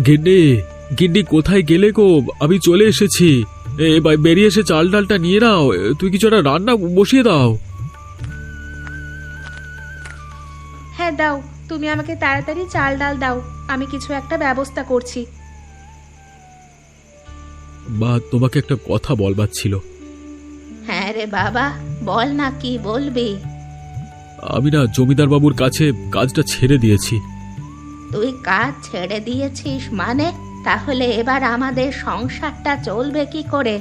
গিন্নি, গিন্নি কোথায় গেলে গো? আমি চলে এসেছি। এবার বেরিয়ে এসে চাল ডালটা নিয়ে নাও। তুই কিছু একটা রান্না বসিয়ে দাও। হ্যাঁ দাও, তুমি আমাকে তাড়াতাড়ি চাল ডাল দাও, আমি কিছু একটা ব্যবস্থা করছি। মা, তোমাকে একটা কথা বলবার ছিল। হ্যাঁ রে বাবা, বল না, কি বলবি? আমি না জমিদার বাবুর কাছে কাজটা ছেড়ে দিয়েছি। তুই কাজ ছেড়ে দিয়েছিস মানে? তাহলে এবার আমাদের সংসারটা চলবে কি করে?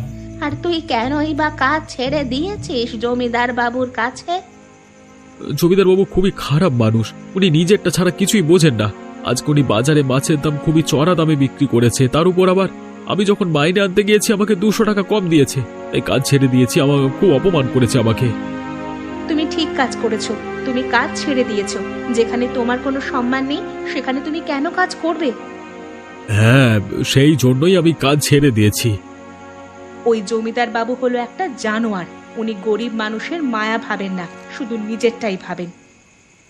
আর তুই কেনই বা কাজ ছেড়ে দিয়েছিস জমিদার বাবুর কাছে? জমিদার বাবু খুবই খারাপ মানুষ। উনি নিজেরটা ছাড়া কিছুই বোঝেন না। আজকে উনি বাজারে মাছের দাম খুবই চড়া দামে বিক্রি করেছে, তার উপর আবার আমি যখন মাইনে আনতে গিয়েছি আমাকে 200 টাকা কম দিয়েছে। তাই কাজ ছেড়ে দিয়েছি। আমাকে খুব অপমান করেছে আমাকে। তুমি ঠিক কাজ করেছো, তুমি কাজ ছেড়ে দিয়েছো। যেখানে তোমার কোনো সম্মান নেই সেখানে তুমি কেন কাজ করবে? হ্যাঁ, সেই জন্যই আমি কাজ ছেড়ে দিয়েছি। ওই জমিদার বাবু হলো একটা জানোয়ার। উনি গরিব মানুষের মায়া ভাবেন না, শুধু নিজেরটাই ভাবেন।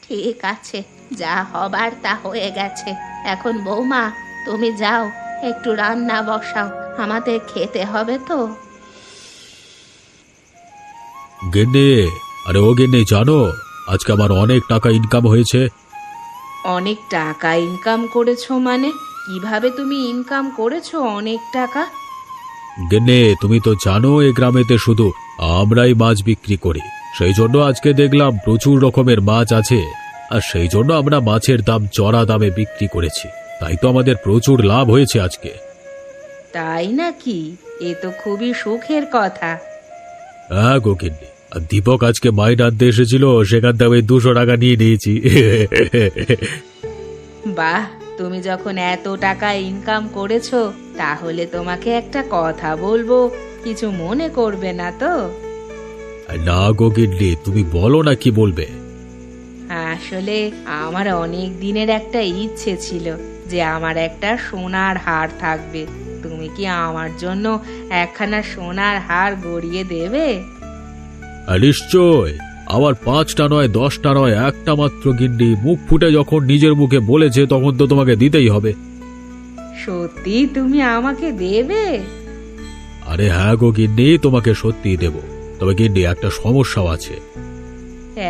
ঠিক আছে, যা হবার তা হয়ে গেছে। এখন বৌমা, তুমি যাও, একটু রান্না বসাও, আমাদের খেতে হবে তো। গিন্নি, আরে ও গিন্নি, জানো আজকে আমার অনেক টাকা ইনকাম হয়েছে। অনেক টাকা ইনকাম করেছো মানে? কিভাবে তুমি ইনকাম করেছো অনেক টাকা? গিন্নি, তুমি তো জানো এ গ্রামেতে শুধু আমরাই মাছ বিক্রি করি। সেই জন্য আজকে দেখলাম প্রচুর রকমের মাছ আছে, আর সেই জন্য আমরা মাছের দাম চড়া দামে বিক্রি করেছি। তাই তো আমাদের প্রচুর লাভ হয়েছে আজকে। তাই নাকি? এ তো খুবই সুখের কথা। হ্যাঁ গো গিন্নি, আর দীপক আজকে মাইনে আনতে এসেছিল, সেখান থেকে 200 টাকা নিয়ে নিয়েছি। বাহ, তুমি যখন এত টাকা ইনকাম করেছো তাহলে তোমাকে একটা কথা বলবো, কিছু মনে করবে না তো? না গো গিন্নি, তুমি বলো না, কি বলবে? আসলে আমার অনেক দিনের একটা ইচ্ছে ছিল যে আমার একটা সোনার হার থাকবে। তুমি কি আমার জন্য একখানা সোনার হার গড়িয়ে দেবে? নিশ্চয়। আমার 5টা নয়, 10টা নয়, একটা মাত্র গিন্নি মুখ ফুটে যখন নিজের মুখে বলেছে তখন তো তোমাকে দিতেই হবে। সত্যি তুমি আমাকে দেবে? আরে হ্যাঁ গো গিন্নি, তোমাকে সত্যিই দেব। তবে গিন্নি, একটা সমস্যাও আছে।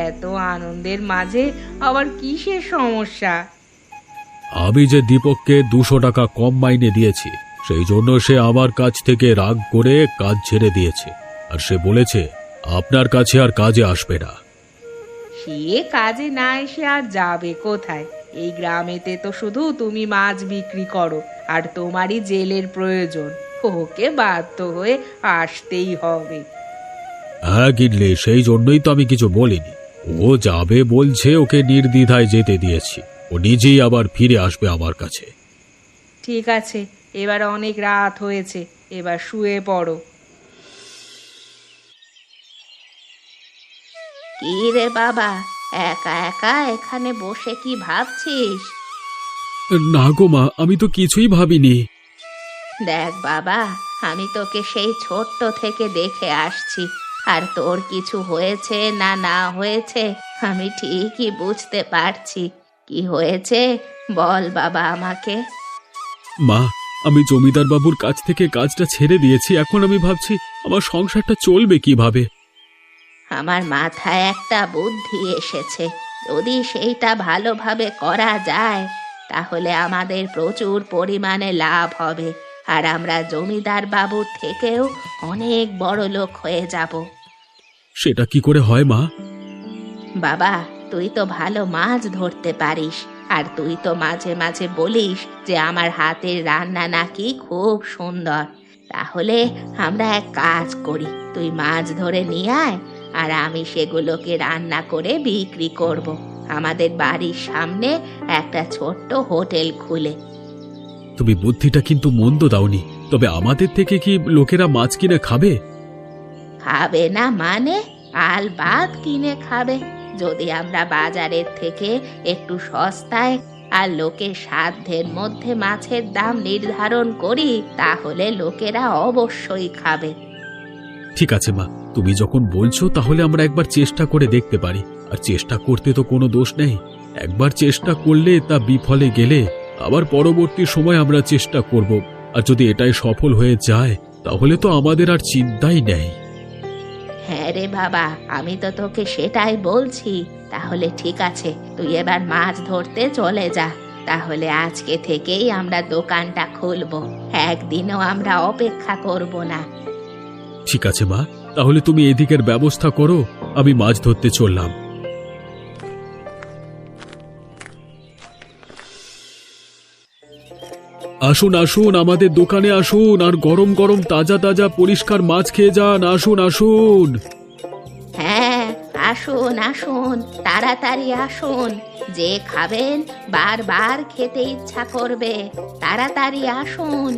এত আনন্দের মাঝে আবার কিসের সমস্যা? আমি যে দীপককে 200 টাকা কম মাইনে দিয়েছি, সেই জন্য সে আমার কাছ থেকে রাগ করে কাজ ছেড়ে দিয়েছে। আর সে বলেছে আপনার কাছে আর কাজে আসবে না। সে কাজে না এসে আর যাবে কোথায়? এই গ্রামেতে তো শুধু তুমি মাছ বিক্রি করো, আর তোমারই জেলের প্রয়োজন। ওকে বাধ্য হয়ে আসতেই হবে। হ্যাঁ গিন্নি, সেই জন্যই তো আমি কিছু বলিনি। ও যাবে বলছে, ওকে নির্দ্বিধায় যেতে দিয়েছি। ও নিজেই আবার ফিরে আসবে আমার কাছে। ঠিক আছে, এবার অনেক রাত হয়েছে, এবার শুয়ে পড়ো। কি রে বাবা, একা একা এখানে বসে কি ভাবছিস? না গো মা, আমি তো কিছুই ভাবিনি। দেখ বাবা, আমি তোকে সেই ছোট্ট থেকে দেখে আসছি, আর তোর কিছু হয়েছে না না হয়েছে আমি ঠিকই বুঝতে পারছি। কি হয়েছে বল বাবা আমাকে। মা, আমি জমিদার বাবুর কাছ থেকে কাজটা ছেড়ে দিয়েছি। এখন আমি ভাবছি আমার সংসারটা চলবে কিভাবে। আমার মাথায় একটা বুদ্ধি এসেছে। যদি সেইটা ভালোভাবে করা যায় তাহলে আমাদের প্রচুর পরিমাণে লাভ হবে, আর আমরা জমিদার বাবুর থেকেও অনেক বড় লোক হয়ে যাব। সেটা কি করে হয় মা? বাবা, তুই তো ভালো মাছ ধরতে পারিস, আর তুই তো মাঝে মাঝে বলিস যে আমার হাতের রান্না নাকি খুব সুন্দর। তাহলে আমরা এক কাজ করি, তুই মাছ ধরে নিয়ে আয়, আর আমি সেগুলোকে রান্না করে বিক্রি করব। আমাদের বাড়ির সামনে একটা ছোট্ট হোটেল খুলে। তুমি বুদ্ধিটা কিন্তু মন্দ দাওনি। তবে আমাদের থেকে কি লোকেরা মাছ কিনে খাবে? খাবে না মানে? আলবাত কিনে খাবে। যদি আমরা বাজারের থেকে একটু সস্তায় আর লোকের সাধ্যের মধ্যে মাছের দাম নির্ধারণ করি তাহলে লোকেরা অবশ্যই খাবে। ঠিক আছে মা, তুমি যখন বলছো তাহলে আমরা একবার চেষ্টা করে দেখতে পারি। আর চেষ্টা করতে তো কোনো দোষ নেই। একবার চেষ্টা করলে তা বিফলে গেলে আবার পরবর্তী সময় আমরা চেষ্টা করব। আর যদি এটাই সফল হয়ে যায় তাহলে তো আমাদের আর চিন্তাই নেই। হ্যাঁ রে বাবা, আমি তো তোকে সেটাই বলছি। তাহলে ঠিক আছে, তুই এবার মাছ ধরতে চলে যা। তাহলে আজকে থেকেই আমরা দোকানটা খুলবো, একদিনও আমরা অপেক্ষা করব না। ঠিক আছে মা, তাহলে তুমি এদিকের ব্যবস্থা করো, আমি মাছ ধরতে চললাম। আসুন আসুন, আমাদের দোকানে আসুন, আর গরম গরম তাজা তাজা পরিষ্কার মাছ খেয়ে যান। আসুন আসুন। হ্যাঁ, আসুন আসুন, তাড়াতাড়ি আসুন। যে খাবেন বারবার খেতে ইচ্ছা করবে, তাড়াতাড়ি আসুন।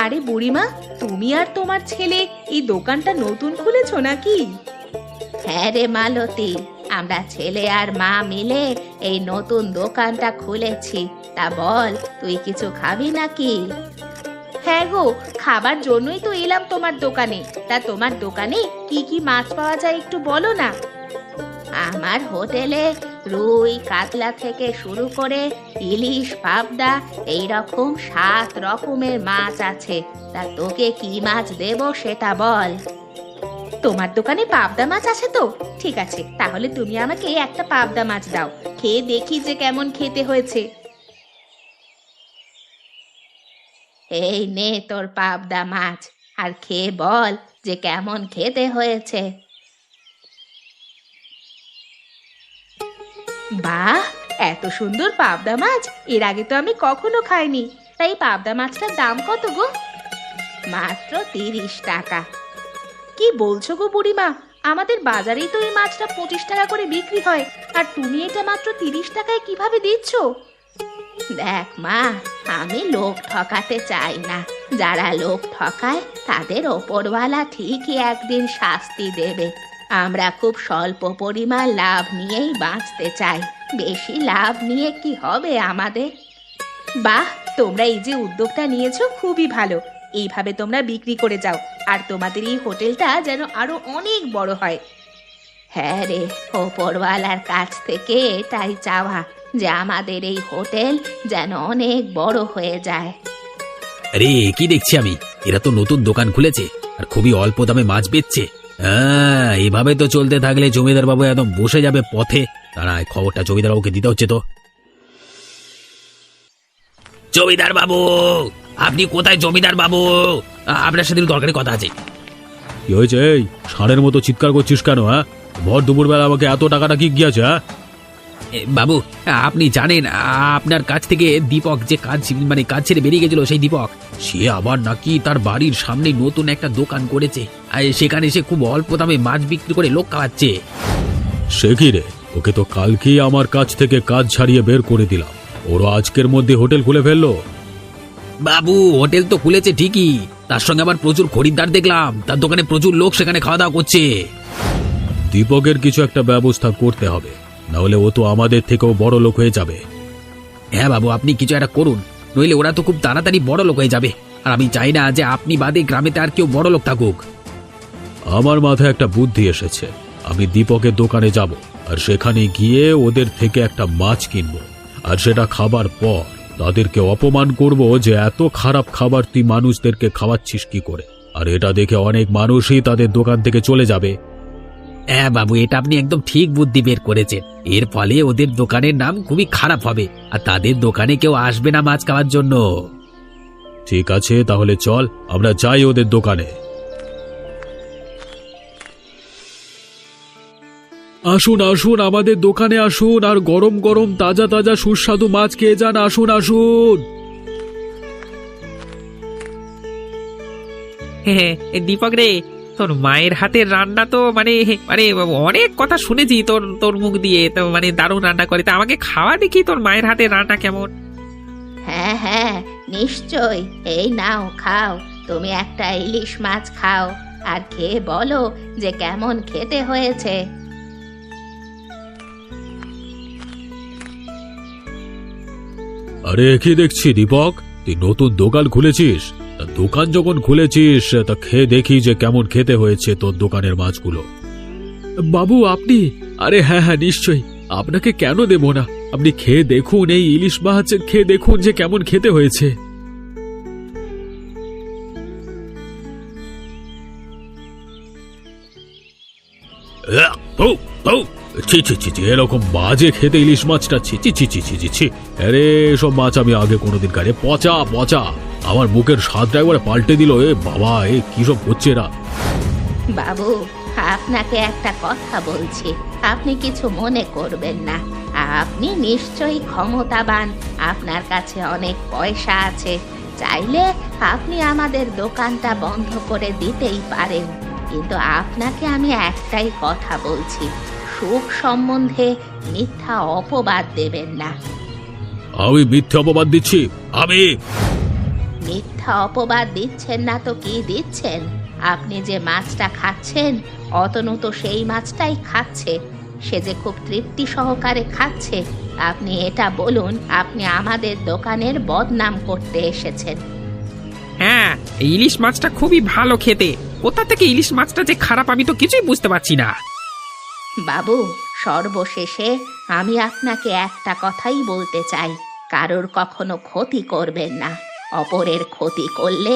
আরে বুড়িমা, তুমি আর তোমার ছেলে এই দোকানটা নতুন খুলেছো নাকি? হ্যাঁ রে মালতী, আমরা ছেলে আর মা মিলে এই নতুন দোকানটা খুলেছি। তা বল, তুই কিছু খাবি নাকি? হ্যাঁ গো, খাবার জন্যই তো এলাম তোমার দোকানে। তা তোমার দোকানে কি কি মাছ পাওয়া যায় একটু বলো না। আমার হোটেলে রুই কাতলা থেকে শুরু করে ইলিশ পাবদা এইরকম 7 রকমের মাছ আছে। তা তোকে কি মাছ দেব সেটা বল। তোমার দোকানে পাবদা মাছ আছে তো? ঠিক আছে, তাহলে তুমি আমাকে একটা পাবদা মাছ দাও, খেয়ে দেখি যে কেমন খেতে হয়েছে। এই নে তোর পাবদা মাছ, আর খেয়ে বল যে কেমন খেতে হয়েছে। বাহ, এত সুন্দর পাবদা মাছ এর আগে তো আমি কখনো খাইনি। তাই পাবদা মাছটার দাম কত গো? মাত্র 30 টাকা। কি বলছো গো বুড়িমা, আমাদের বাজারেই তো এই মাছটা 25 টাকা করে বিক্রি হয়, আর তুমি এটা মাত্র 30 টাকায় কিভাবে দিচ্ছ? দেখ মা, আমি লোক ঠকাতে চাই না। যারা লোক ঠকায় তাদের ওপরওয়ালা ঠিকই একদিন শাস্তি দেবে। আমরা খুব স্বল্প পরিমাণ লাভ নিয়েই বাঁচতে চাই, বেশি লাভ নিয়ে কি হবে আমাদের। বাহ, তোমরা এই যে উদ্যোগটা নিয়েছো খুবই ভালো। এইভাবে তোমরা বিক্রি করে যাও, আর তোমাদের এই হোটেলটা যেন আরো অনেক বড় হয়। হ্যাঁ রে, ওপরওয়ালার কাছ থেকে এটাই চাওয়া, যে আমাদের এই হোটেল যেন অনেক বড় হয়ে যায়। আরে কি দেখছি আমি, এরা তো নতুন দোকান খুলেছে আর খুবই অল্প দামে মাছ বেচছে। হ্যাঁ, এভাবে তো চলতে থাকলে জমিদার বাবু একদম বসে যাবে পথে। দাঁড়ায়, খবরটা জমিদার বাবুকে দিতে হচ্ছে তো। জমিদার বাবু, আপনি কোথায়? জমিদার বাবু, আপনার সাথে দরকারি কথা আছে। কি হয়েছে? এই ষাঁড়ের মতো চিৎকার করছিস কেন? হ্যাঁ, ভর দুপুর বেলা আমাকে এত টাকাটা কি গিয়েছে? হ্যাঁ বাবু, আপনি জানেন আপনার কাছ থেকে দীপক যে কাজ কাজ ছেড়ে বেরিয়ে গেছিল, সেই দীপক সে আবার নাকি তার বাড়ির সামনে নতুন একটা দোকান করেছে, আর সেখানে সে খুব অল্প দামে মাছ বিক্রি করে লোক খাওয়াচ্ছে। সে কি রে, ওকে তো কালকেই আমার কাছ থেকে কাজ ছাড়িয়ে বের করে দিলাম, ওরা আজকের মধ্যে হোটেল খুলে ফেললো। বাবু, হোটেল তো খুলেছে ঠিকই, তার সঙ্গে আবার প্রচুর খরিদ্দার দেখলাম, তার দোকানে প্রচুর লোক সেখানে খাওয়া দাওয়া করছে। দীপকের কিছু একটা ব্যবস্থা করতে হবে, না হলে ও তো আমাদের থেকেও বড় লোক হয়ে যাবে। হ্যাঁ বাবু, আপনি কিছু একটা করুন, নইলে ওরা তো খুব তাড়াতাড়ি বড় লোক হয়ে যাবে, আর আমি চাই না যে আপনি বাদে গ্রামেতে আর কেউ বড় লোক থাকুক। আমার মাথায় একটা বুদ্ধি এসেছে, আমি দীপকের দোকানে যাব, আর সেখানে গিয়ে ওদের থেকে একটা মাছ কিনবো, আর সেটা খাবার পর তাদেরকে অপমান করব যে এত খারাপ খাবার তুই মানুষদেরকে খাওয়াচ্ছিস কি করে, আর এটা দেখে অনেক মানুষই তাদের দোকান থেকে চলে যাবে। হ্যাঁ বাবু, এটা আপনি একদম ঠিক বুদ্ধি বের করেছেন। এর ফলে ওদের দোকানের নাম খুবই খারাপ হবে, আর তাদের দোকানে কেউ আসবে না মাছ খাওয়ার জন্য। ঠিক আছে, তাহলে চল আমরা যাই ওদের দোকানে। আসুন আসুন, আমাদের দোকানে আসুন, আর গরম গরম তাজা তাজা সুস্বাদু মাছ খেয়ে যান। আসুন আসুন। হ্যাঁ দীপক রে, তোর মায়ের হাতের রান্না তো মানে মানে অনেক কথা শুনেছি তোর তোর মুখ দিয়ে, তো মানে দারুণ রান্না করে। তা আমাকে খাওয়া দেখি তোর মায়ের হাতের রান্না কেমন। হ্যাঁ হ্যাঁ, নিশ্চয়। এই নাও, খাও। তুমি একটা ইলিশ মাছ খাও, আর খেয়ে বলো যে কেমন খেতে হয়েছে। আরে কি দেখছি দীপক, তুই নতুন দোকান খুলেছিস? তা দোকান যখন খুলেছিস তা খেয়ে দেখি যে কেমন খেতে হয়েছে তোর দোকানের মাছগুলো। বাবু আপনি? আরে হ্যাঁ হ্যাঁ, নিশ্চয়ই আপনাকে কেন দেব না? আপনি খেয়ে দেখুন, এই ইলিশ মাছ খেয়ে দেখুন যে কেমন খেতে হয়েছে। ছি ছি ছি ছি, এরকম বাজে খেতে ইলিশ মাছটা, ছি ছি ছি ছি ছি ছি ছি। আরে এসব মাছ আমি আগে কোনোদিন খাইনি। পচা পচা, আমার মুখের স্বাদটা একবারে পাল্টে দিল। এ বাবা, এ কি সব হচ্ছে এরা? বাবু, আপনাকে একটা কথা বলছি, আপনি কিছু মনে করবেন না। আপনি নিশ্চয়ই ক্ষমতাবান, আপনার কাছে অনেক পয়সা আছে, চাইলে আপনি আমাদের দোকানটা বন্ধ করে দিতেই পারেন। কিন্তু আপনাকে আমি একটাই কথা বলছি, সুখ সম্বন্ধে মিথ্যা অপবাদ দেবেন না। আমি মিথ্যে অপবাদ দিচ্ছি? আমি মিথ্যা অপবাদ দিচ্ছেন না তো কি দিচ্ছেন? আপনি যে মাছটা খাচ্ছেন, অতনু তো সেই মাছটাই খাচ্ছে, সে যে খুব তৃপ্তি সহকারে খাচ্ছে। আপনি এটা বলুন, আপনি আমাদের দোকানের বদনাম করতে এসেছেন। হ্যাঁ, এই ইলিশ মাছটা খুবই ভালো খেতে। কোথা থেকে ইলিশ মাছটা যে খারাপ আমি তো কিছুই বুঝতে পারছি না। বাবু, সর্বশেষে আমি আপনাকে একটা কথাই বলতে চাই, কারোর কখনো ক্ষতি করবেন না। অপরের ক্ষতি করলে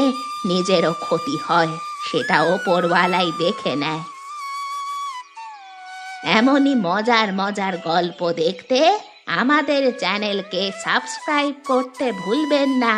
নিজেরও ক্ষতি হয়, সেটা ওপরওয়ালাই দেখে নেয়। এমনই মজার মজার গল্প দেখতে আমাদের চ্যানেলকে সাবস্ক্রাইব করতে ভুলবেন না।